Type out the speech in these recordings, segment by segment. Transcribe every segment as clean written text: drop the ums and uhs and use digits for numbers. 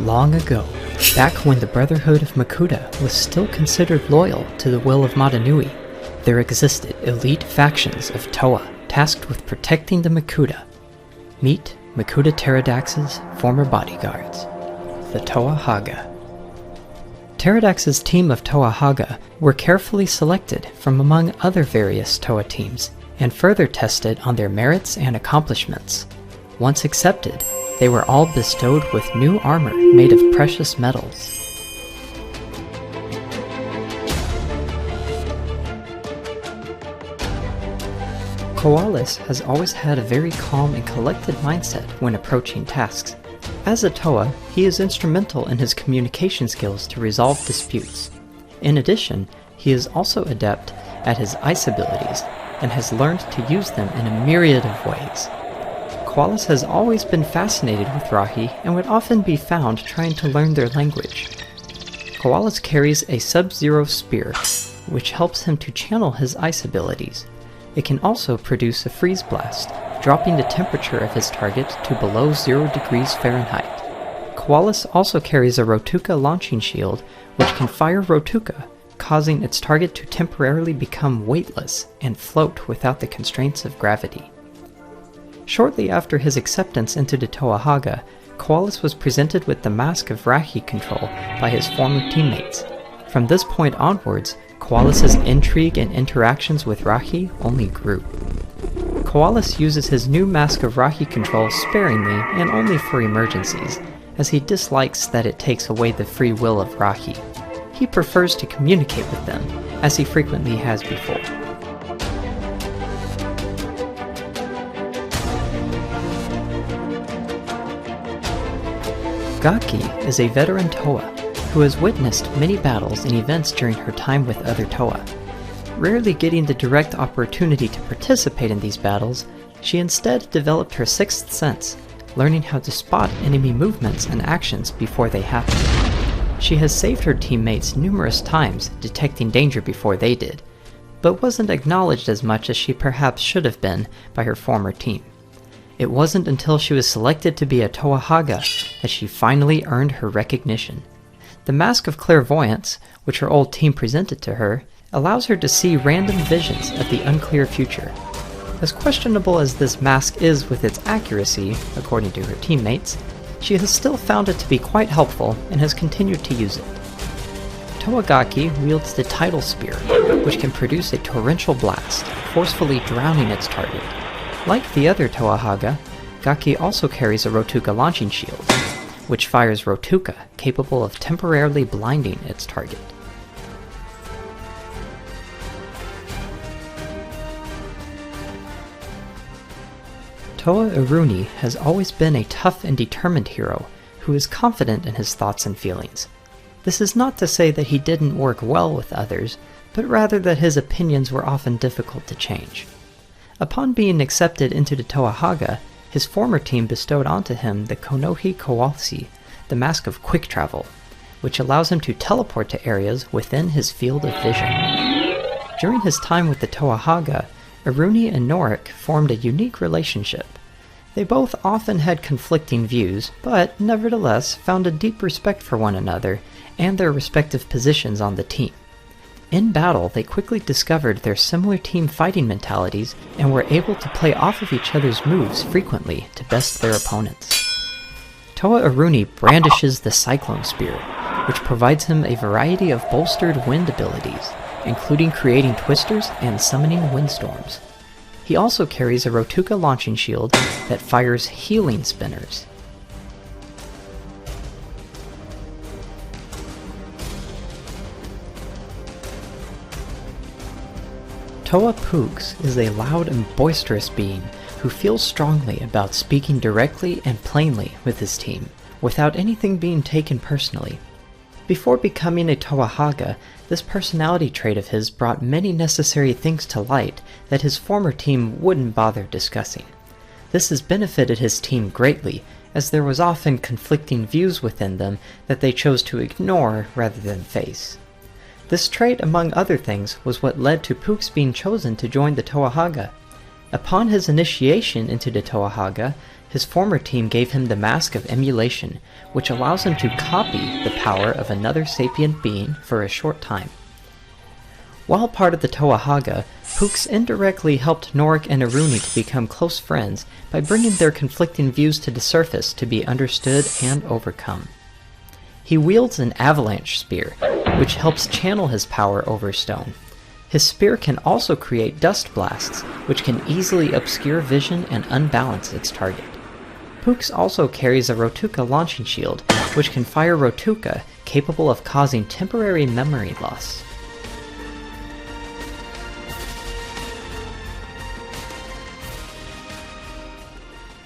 Long ago, back when the Brotherhood of Makuta was still considered loyal to the will of Matanui, there existed elite factions of Toa tasked with protecting the Makuta. Meet Makuta Teridax's former bodyguards, the Toa Hagah. Teridax's team of Toa Hagah were carefully selected from among other various Toa teams and further tested on their merits and accomplishments. Once accepted, they were all bestowed with new armor made of precious metals. Kualus has always had a very calm and collected mindset when approaching tasks. As a Toa, he is instrumental in his communication skills to resolve disputes. In addition, he is also adept at his ice abilities and has learned to use them in a myriad of ways. Kualus has always been fascinated with Rahi and would often be found trying to learn their language. Kualus carries a Sub-Zero spear, which helps him to channel his ice abilities. It can also produce a freeze blast, dropping the temperature of his target to below 0 degrees Fahrenheit. Kualus also carries a Rotuka launching shield, which can fire Rotuka, causing its target to temporarily become weightless and float without the constraints of gravity. Shortly after his acceptance into the Toa Hagah, Kualus was presented with the Mask of Rahi control by his former teammates. From this point onwards, Kualus's intrigue and interactions with Rahi only grew. Kualus uses his new Mask of Rahi control sparingly and only for emergencies, as he dislikes that it takes away the free will of Rahi. He prefers to communicate with them, as he frequently has before. Gaaki is a veteran Toa who has witnessed many battles and events during her time with other Toa. Rarely getting the direct opportunity to participate in these battles, she instead developed her sixth sense, learning how to spot enemy movements and actions before they happen. She has saved her teammates numerous times, detecting danger before they did, but wasn't acknowledged as much as she perhaps should have been by her former team. It wasn't until she was selected to be a Toa Hagah that she finally earned her recognition. The Mask of Clairvoyance, which her old team presented to her, allows her to see random visions of the unclear future. As questionable as this mask is with its accuracy, according to her teammates, she has still found it to be quite helpful and has continued to use it. Toa Gaaki wields the Tidal Spear, which can produce a torrential blast, forcefully drowning its target. Like the other Toa Hagah, Gaaki also carries a Rotuka launching shield, which fires Rotuka capable of temporarily blinding its target. Toa Iruini has always been a tough and determined hero who is confident in his thoughts and feelings. This is not to say that he didn't work well with others, but rather that his opinions were often difficult to change. Upon being accepted into the Toa Hagah, his former team bestowed onto him the Konohi Kowalsi, the Mask of Quick Travel, which allows him to teleport to areas within his field of vision. During his time with the Toa Hagah, Iruini and Norik formed a unique relationship. They both often had conflicting views, but nevertheless found a deep respect for one another and their respective positions on the team. In battle, they quickly discovered their similar team fighting mentalities and were able to play off of each other's moves frequently to best their opponents. Toa Iruini brandishes the Cyclone Spear, which provides him a variety of bolstered wind abilities, including creating twisters and summoning windstorms. He also carries a Rotuka launching shield that fires healing spinners. Toa Pouks is a loud and boisterous being who feels strongly about speaking directly and plainly with his team, without anything being taken personally. Before becoming a Toa Hagah, this personality trait of his brought many necessary things to light that his former team wouldn't bother discussing. This has benefited his team greatly, as there was often conflicting views within them that they chose to ignore rather than face. This trait, among other things, was what led to Pouks being chosen to join the Toa Hagah. Upon his initiation into the Toa Hagah, His former team gave him the Mask of Emulation, which allows him to copy the power of another sapient being for a short time. While part of the Toa Haga, Pouks indirectly helped Norik and Iruini to become close friends by bringing their conflicting views to the surface to be understood and overcome. He wields an avalanche spear, which helps channel his power over stone. His spear can also create dust blasts, which can easily obscure vision and unbalance its target. Pouks also carries a Rotuka launching shield, which can fire Rotuka, capable of causing temporary memory loss.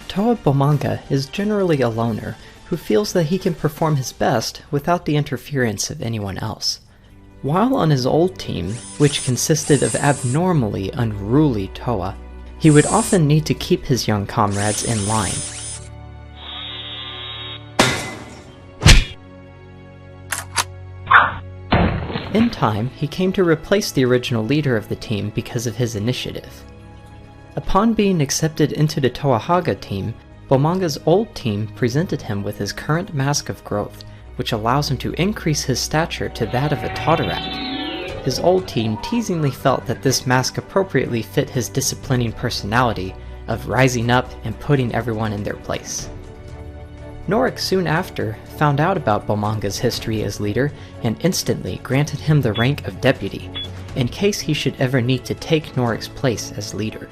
Toa Bomonga is generally a loner, who feels that he can perform his best without the interference of anyone else. While on his old team, which consisted of abnormally unruly Toa, he would often need to keep his young comrades in line. In time, he came to replace the original leader of the team because of his initiative. Upon being accepted into the Toa Haga team, Bomonga's old team presented him with his current Mask of Growth, which allows him to increase his stature to that of a Todderact. His old team teasingly felt that this mask appropriately fit his disciplining personality of rising up and putting everyone in their place. Norik soon after found out about Bomonga's history as leader and instantly granted him the rank of deputy, in case he should ever need to take Norik's place as leader.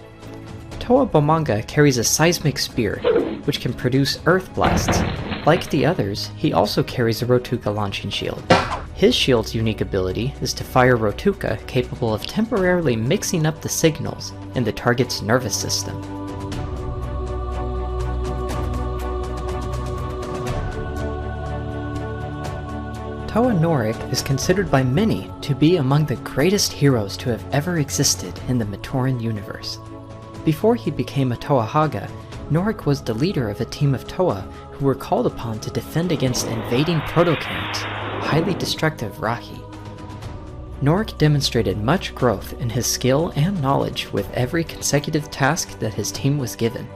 Toa Bomonga carries a seismic spear, which can produce earth blasts. Like the others, he also carries a Rotuka launching shield. His shield's unique ability is to fire Rotuka capable of temporarily mixing up the signals in the target's nervous system. Toa Norik is considered by many to be among the greatest heroes to have ever existed in the Matoran universe. Before he became a Toa Haga, Norik was the leader of a team of Toa who were called upon to defend against invading Proto-Karens, highly destructive Rahi. Norik demonstrated much growth in his skill and knowledge with every consecutive task that his team was given.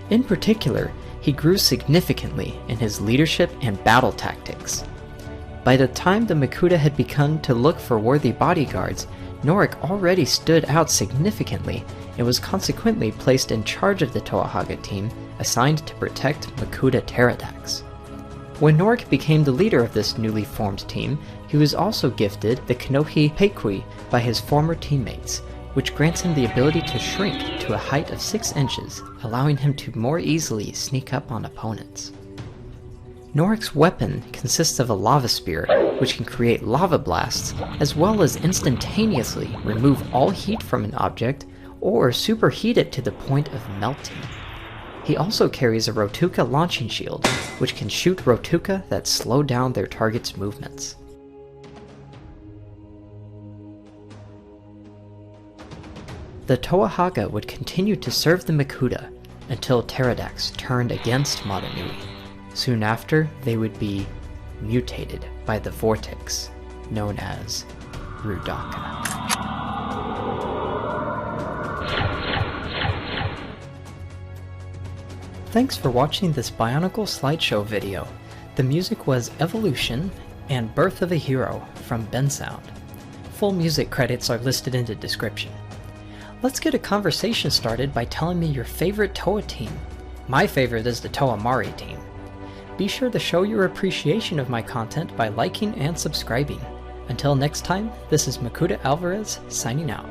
In particular, he grew significantly in his leadership and battle tactics. By the time the Makuta had begun to look for worthy bodyguards, Norik already stood out significantly and was consequently placed in charge of the Toa Haga team assigned to protect Makuta Teridax. When Norik became the leader of this newly formed team, he was also gifted the Kanohi Peikui by his former teammates, which grants him the ability to shrink to a height of 6 inches, allowing him to more easily sneak up on opponents. Norik's weapon consists of a lava spear, which can create lava blasts, as well as instantaneously remove all heat from an object, or superheat it to the point of melting. He also carries a Rotuka launching shield, which can shoot Rotuka that slow down their target's movements. The Toa Haga would continue to serve the Makuta until Teridax turned against Modanui. Soon after, they would be mutated by the vortex known as Rudaka. Thanks for watching this Bionicle slideshow video. The music was Evolution and Birth of a Hero from Bensound. Full music credits are listed in the description. Let's get a conversation started by telling me your favorite Toa team. My favorite is the Toa Mari team. Be sure to show your appreciation of my content by liking and subscribing. Until next time, this is Makuta Alvarez signing out.